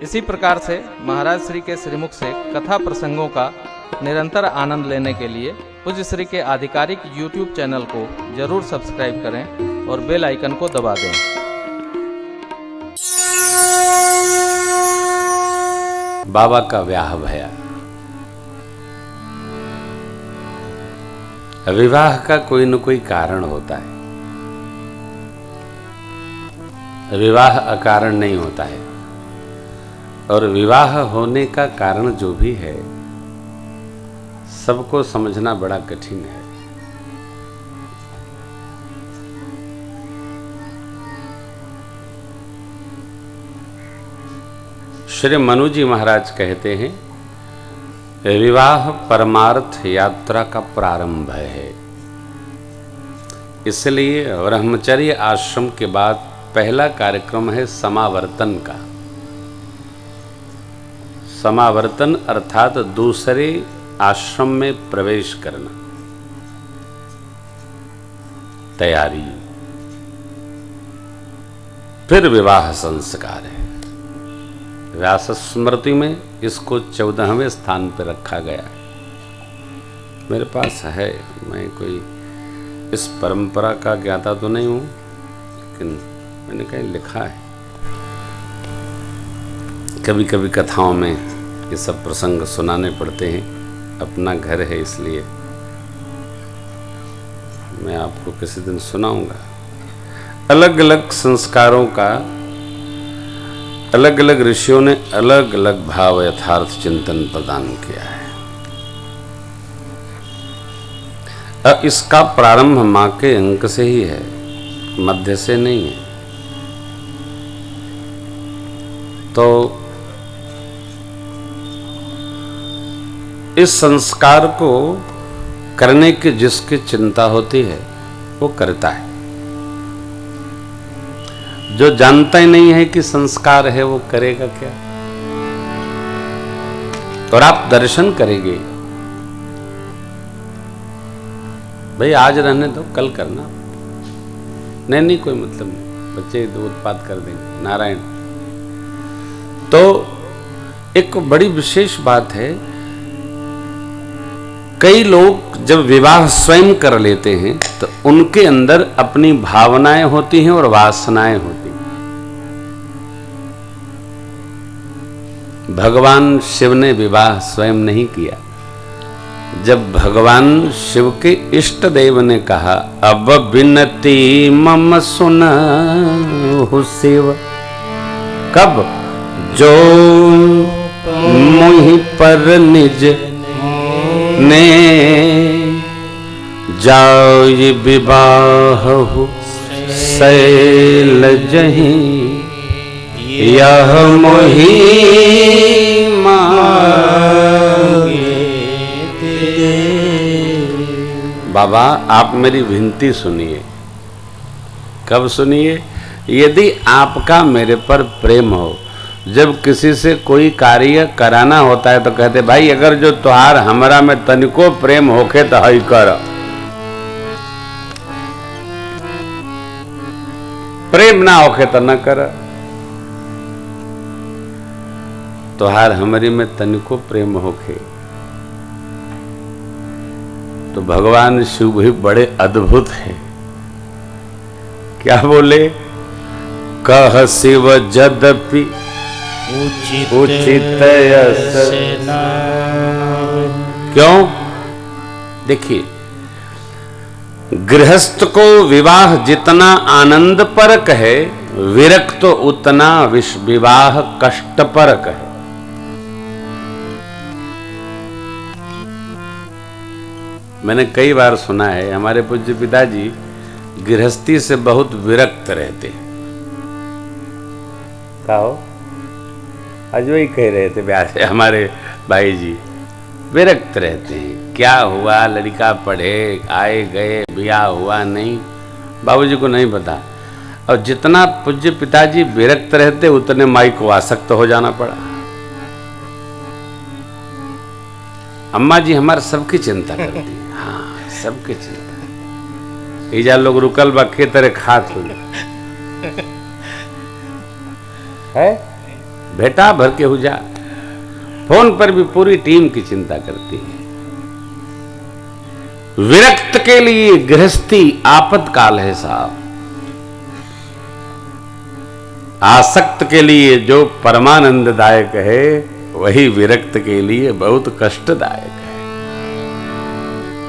इसी प्रकार से महाराज श्री के श्रीमुख से कथा प्रसंगों का निरंतर आनंद लेने के लिए पूज्य श्री के आधिकारिक YouTube चैनल को जरूर सब्सक्राइब करें और बेल आइकन को दबा दें। बाबा का ब्याह भया। विवाह का कोई न कोई कारण होता है। विवाह अकारण नहीं होता है, और विवाह होने का कारण जो भी है सबको समझना बड़ा कठिन है। श्री मनु जी महाराज कहते हैं, विवाह परमार्थ यात्रा का प्रारंभ है। इसलिए ब्रह्मचर्य आश्रम के बाद पहला कार्यक्रम है समावर्तन का। समावर्तन अर्थात दूसरे आश्रम में प्रवेश करना, तैयारी, फिर विवाह संस्कार है। व्यास स्मृति में इसको 14वें स्थान पर रखा गया है। मेरे पास है, मैं कोई इस परंपरा का ज्ञाता तो नहीं हूं, लेकिन मैंने कहीं लिखा है। कभी कभी कथाओं में ये सब प्रसंग सुनाने पड़ते हैं, अपना घर है इसलिए मैं आपको किसी दिन सुनाऊंगा। अलग अलग संस्कारों का अलग अलग ऋषियों ने अलग अलग भाव यथार्थ चिंतन प्रदान किया है। अब इसका प्रारंभ मां के अंक से ही है, मध्य से नहीं है। तो इस संस्कार को करने की जिसकी चिंता होती है वो करता है। जो जानता ही नहीं है कि संस्कार है वो करेगा क्या। और आप दर्शन करेंगे, भाई आज रहने दो, कल करना, नहीं कोई मतलब नहीं, बच्चे दो उत्पाद कर देंगे, नारायण। तो एक बड़ी विशेष बात है, कई लोग जब विवाह स्वयं कर लेते हैं तो उनके अंदर अपनी भावनाएं होती हैं और वासनाएं होती हैं। भगवान शिव ने विवाह स्वयं नहीं किया। जब भगवान शिव के इष्ट देव ने कहा, अब बिनती मम सुनहु शिव, कब जो मुहि पर निज ने जाय विवाहु शैलजहि, यह मोहि मांगे। बाबा आप मेरी विनती सुनिए। कब सुनिए? यदि आपका मेरे पर प्रेम हो। जब किसी से कोई कार्य कराना होता है तो कहते भाई अगर जो तुहार हमरा में तनिको प्रेम होखे तो हई कर। प्रेम ना होखे तो न कर। तुहार हमारी में तनिको प्रेम होखे। तो भगवान शिव भी बड़े अद्भुत है। क्या बोले? कह शिव जदपि उचित क्यों? देखिए, गृहस्थ को विवाह जितना आनंद परक है, विरक्त उतना विवाह कष्ट परक है। मैंने कई बार सुना है, हमारे पूज्य पिताजी गृहस्थी से बहुत विरक्त रहते हैं। कहो आज वही कह रहे थे ब्याह से हमारे भाई जी, विरक्त रहते हैं। क्या हुआ, लड़का पढ़े आए गए, ब्याह हुआ नहीं, बाबूजी को नहीं पता। और जितना पूज्य पिताजी विरक्त रहते उतने माई को आसक्त हो जाना पड़ा। अम्मा जी हमारे सबकी चिंता करती है। हाँ, सबकी चिंता। ईजा लोग रुकल बा के तरह खात हो है बेटा भर के हो जा। फोन पर भी पूरी टीम की चिंता करती है। विरक्त के लिए गृहस्थी आपातकाल है साहब। आसक्त के लिए जो परमानंददायक है, वही विरक्त के लिए बहुत कष्टदायक है।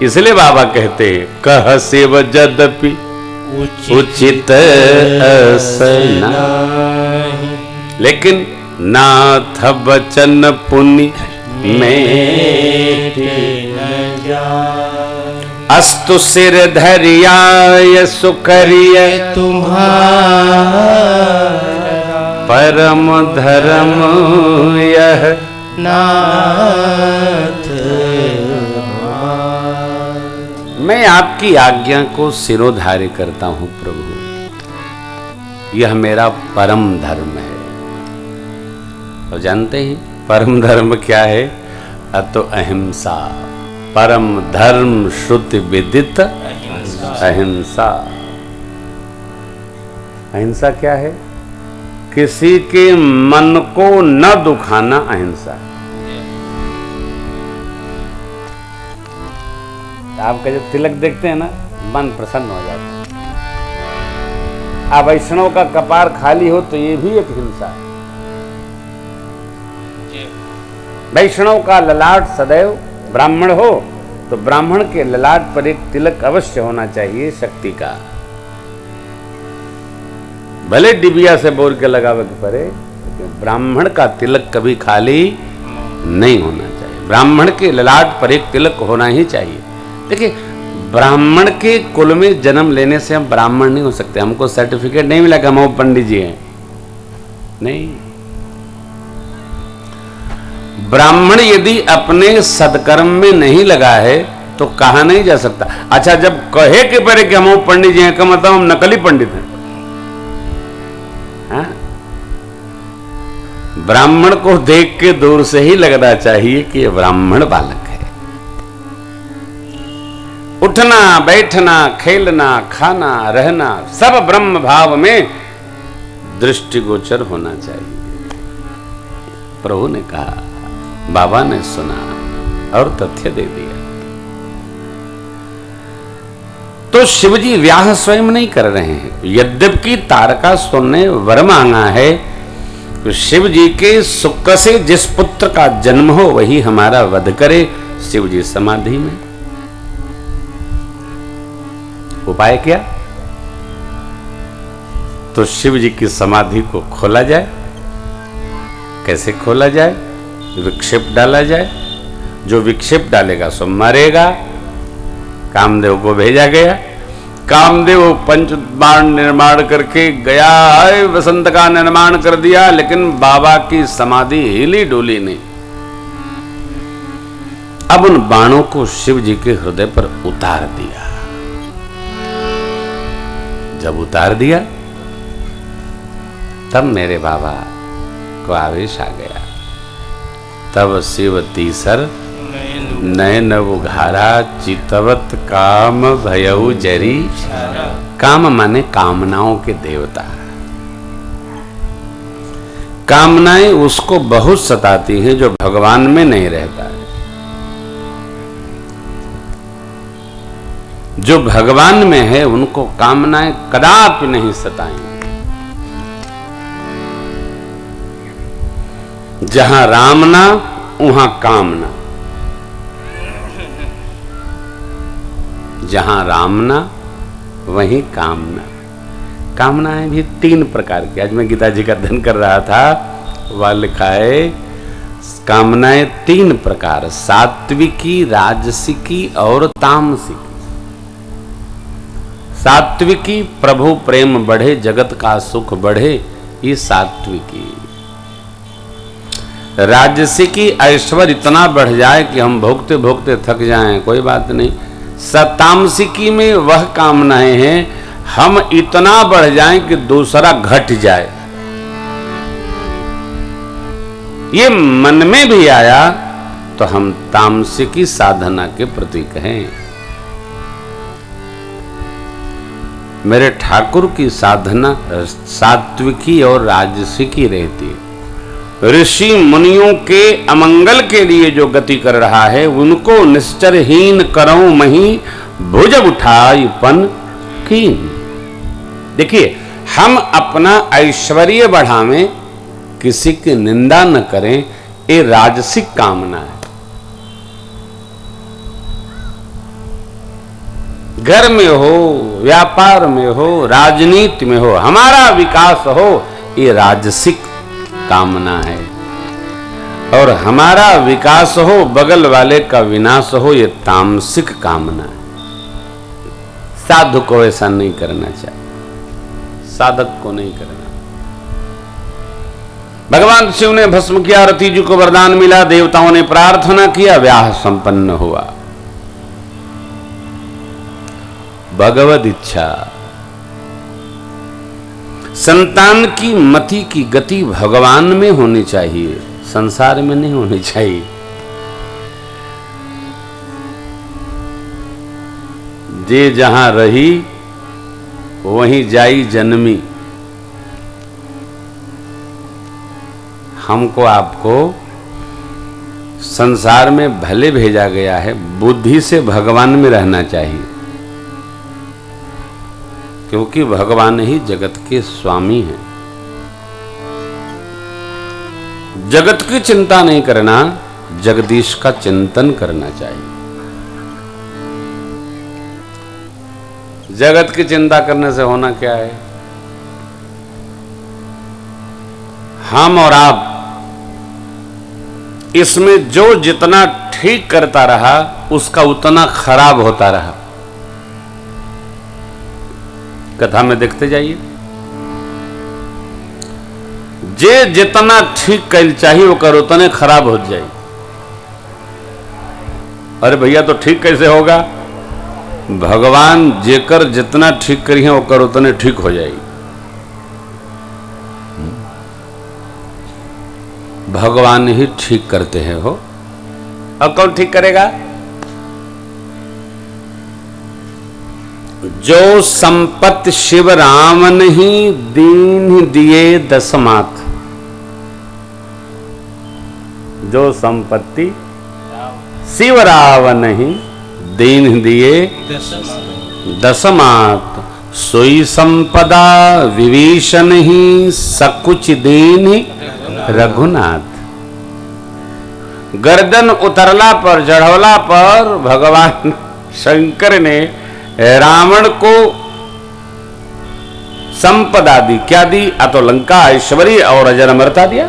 इसलिए बाबा कहते हैं, कह शिव जदपि उचित असना, लेकिन नाथ बचन पुण्य में अस्तु सिर धरियाय सुकरिय तुम्हारा परम धर्म यह नाथ। मैं आपकी आज्ञा को सिरोधार्य करता हूं प्रभु, यह मेरा परम धर्म है। और जानते हैं परम धर्म क्या है? अतो अहिंसा। परम धर्म श्रुति विदित अहिंसा। अहिंसा क्या है? किसी के मन को न दुखाना अहिंसा। आपका जब तिलक देखते हैं ना, मन प्रसन्न हो जाता है। आप वैष्णव का कपार खाली हो तो ये भी एक हिंसा है। वैष्णव का ललाट सदैव ब्राह्मण हो तो ब्राह्मण के ललाट पर एक तिलक अवश्य होना चाहिए शक्ति का। भले डिबिया से बोर के लगावे के परे, लेकिन ब्राह्मण का तिलक कभी खाली नहीं होना चाहिए। ब्राह्मण के ललाट पर एक तिलक होना ही चाहिए। देखिए, ब्राह्मण के कुल में जन्म लेने से हम ब्राह्मण नहीं हो सकते। हमको सर्टिफिकेट नहीं मिला कि हम पंडित जी हैं, नहीं। ब्राह्मण यदि अपने सदकर्म में नहीं लगा है तो कहा नहीं जा सकता। अच्छा, जब कहे के परे कि हम पंडित जी हैं, का मतलब हम नकली पंडित हैं। हाँ? ब्राह्मण को देख के दूर से ही लगना चाहिए कि ये ब्राह्मण बालक है। उठना बैठना खेलना खाना रहना सब ब्रह्म भाव में दृष्टिगोचर होना चाहिए। प्रभु ने कहा, बाबा ने सुना और तथ्य दे दिया। तो शिवजी व्याह स्वयं नहीं कर रहे हैं। यद्यपि तारकासुर ने वर मांगा है, तो शिव जी के शुक्र से जिस पुत्र का जन्म हो वही हमारा वध करे। शिवजी समाधि में। उपाय क्या? तो शिव जी की समाधि को खोला जाए। कैसे खोला जाए? विक्षेप डाला जाए। जो विक्षेप डालेगा सो मरेगा। कामदेव को भेजा गया। कामदेव पंच बाण निर्माण करके गया है, वसंत का निर्माण कर दिया, लेकिन बाबा की समाधि हिली डोली नहीं। अब उन बाणों को शिव जी के हृदय पर उतार दिया। जब उतार दिया तब मेरे बाबा को आवेश आ गया। तब शिव तीसर नयन उघारा, चितवत काम भयउ जरी। काम माने कामनाओं के देवता। कामनाएं उसको बहुत सताती हैं जो भगवान में नहीं रहता है। जो भगवान में है उनको कामनाएं कदापि नहीं सताएंगी। जहां रामना वहां कामना। जहां रामना वहीं कामना। कामनाएं भी 3 प्रकार की। आज मैं गीता जी का अध्ययन कर रहा था, वह लिखा है कामनाएं 3 प्रकार, सात्विकी, राजसिकी और तामसिकी। सात्विकी प्रभु प्रेम बढ़े, जगत का सुख बढ़े, ये सात्विकी। राजसिकी ऐश्वर्य इतना बढ़ जाए कि हम भोगते भोगते थक जाएं, कोई बात नहीं। सतामसिकी में वह कामनाएं हैं हम इतना बढ़ जाएं कि दूसरा घट जाए। ये मन में भी आया तो हम तामसिकी साधना के प्रतीक हैं। मेरे ठाकुर की साधना सात्विकी और राजसिकी रहती है। ऋषि मुनियों के अमंगल के लिए जो गति कर रहा है, उनको निश्चरहीन करऊं मही भुज उठाई पन कीन। देखिए, हम अपना ऐश्वर्य बढ़ावें, किसी की निंदा न करें, ये राजसिक कामना है। घर में हो, व्यापार में हो, राजनीति में हो, हमारा विकास हो, ये राजसिक कामना है। और हमारा विकास हो, बगल वाले का विनाश हो, ये तामसिक कामना है। साधु को ऐसा नहीं करना चाहिए, साधक को नहीं करना। भगवान शिव ने भस्म किया, रति जी को वरदान मिला, देवताओं ने प्रार्थना किया, ब्याह संपन्न हुआ। भगवद इच्छा, संतान की मति की गति भगवान में होनी चाहिए, संसार में नहीं होनी चाहिए। जे जहां रही वहीं जाई जन्मी। हमको आपको संसार में भले भेजा गया है, बुद्धि से भगवान में रहना चाहिए, क्योंकि भगवान ही जगत के स्वामी हैं। जगत की चिंता नहीं करना, जगदीश का चिंतन करना चाहिए। जगत की चिंता करने से होना क्या है? हम और आप इसमें जो जितना ठीक करता रहा, उसका उतना खराब होता रहा। कथा में देखते जाइए, जे जितना ठीक कर चाहिए वो कर, उतने खराब हो जाए। अरे भैया, तो ठीक कैसे होगा? भगवान जेकर जितना ठीक करी है वो कर, उतने ठीक हो जाएगी। भगवान ही ठीक करते हैं हो। अब कौन ठीक करेगा? जो संपत्ति शिव रामन ही दीन दिए दसमात। जो संपत्ति शिव रावण ही दीन दिए दसमात, सोई संपदा विभीषण ही सकुच दीन रघुनाथ। गर्दन उतरला पर, चढ़वला पर भगवान शंकर ने रावण को संपदा दी। क्या दी? तो लंका, ऐश्वर्य और अजर अमरता दिया।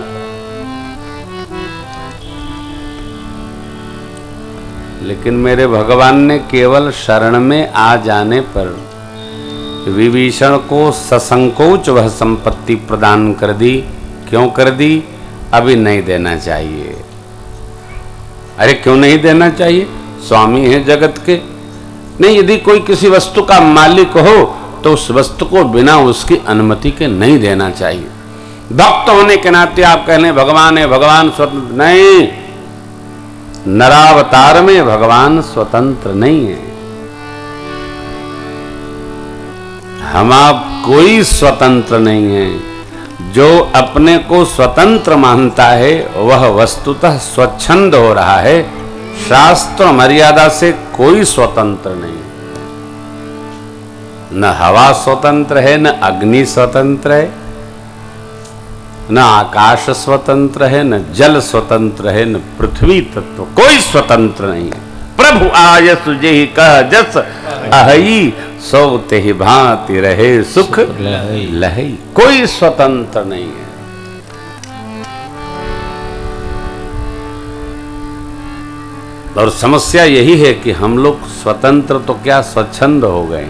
लेकिन मेरे भगवान ने केवल शरण में आ जाने पर विभीषण को ससंकोच वह संपत्ति प्रदान कर दी। क्यों कर दी? अभी नहीं देना चाहिए। अरे क्यों नहीं देना चाहिए? स्वामी है जगत के। नहीं, यदि कोई किसी वस्तु का मालिक हो तो उस वस्तु को बिना उसकी अनुमति के नहीं देना चाहिए। भक्त होने के नाते आप कह लें भगवान है, भगवान स्वतंत्र नहीं। नरावतार में भगवान स्वतंत्र नहीं है। हम आप कोई स्वतंत्र नहीं है। जो अपने को स्वतंत्र मानता है वह वस्तुतः स्वच्छंद हो रहा है। शास्त्र मर्यादा से कोई स्वतंत्र नहीं। न हवा स्वतंत्र है, न अग्नि स्वतंत्र है, न आकाश स्वतंत्र है, न जल स्वतंत्र है, न पृथ्वी तत्व, कोई स्वतंत्र नहीं है। प्रभु आयस जेहि कह जस अहई, सो तेहि भांति रहे सुख लहई। कोई स्वतंत्र नहीं है। और समस्या यही है कि हम लोग स्वतंत्र तो क्या स्वच्छंद हो गए।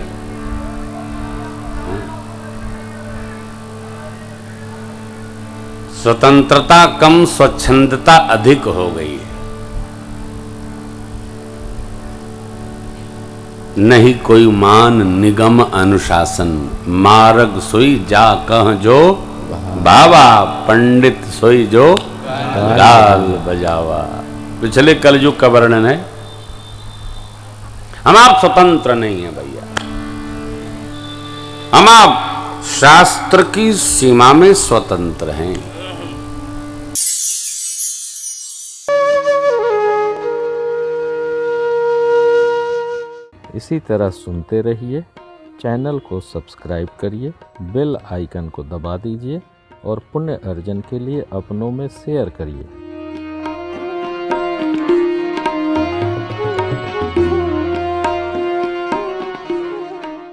स्वतंत्रता कम, स्वच्छंदता अधिक हो गई है। नहीं कोई मान निगम अनुशासन, मार्ग सोई जा कह जो बाबा, पंडित सोई जो गाल बजावा। पिछले कलयुग का वर्णन है। हम आप स्वतंत्र नहीं है भैया। हम आप शास्त्र की सीमा में स्वतंत्र हैं। इसी तरह सुनते रहिए। चैनल को सब्सक्राइब करिए, बेल आइकन को दबा दीजिए और पुण्य अर्जन के लिए अपनों में शेयर करिए।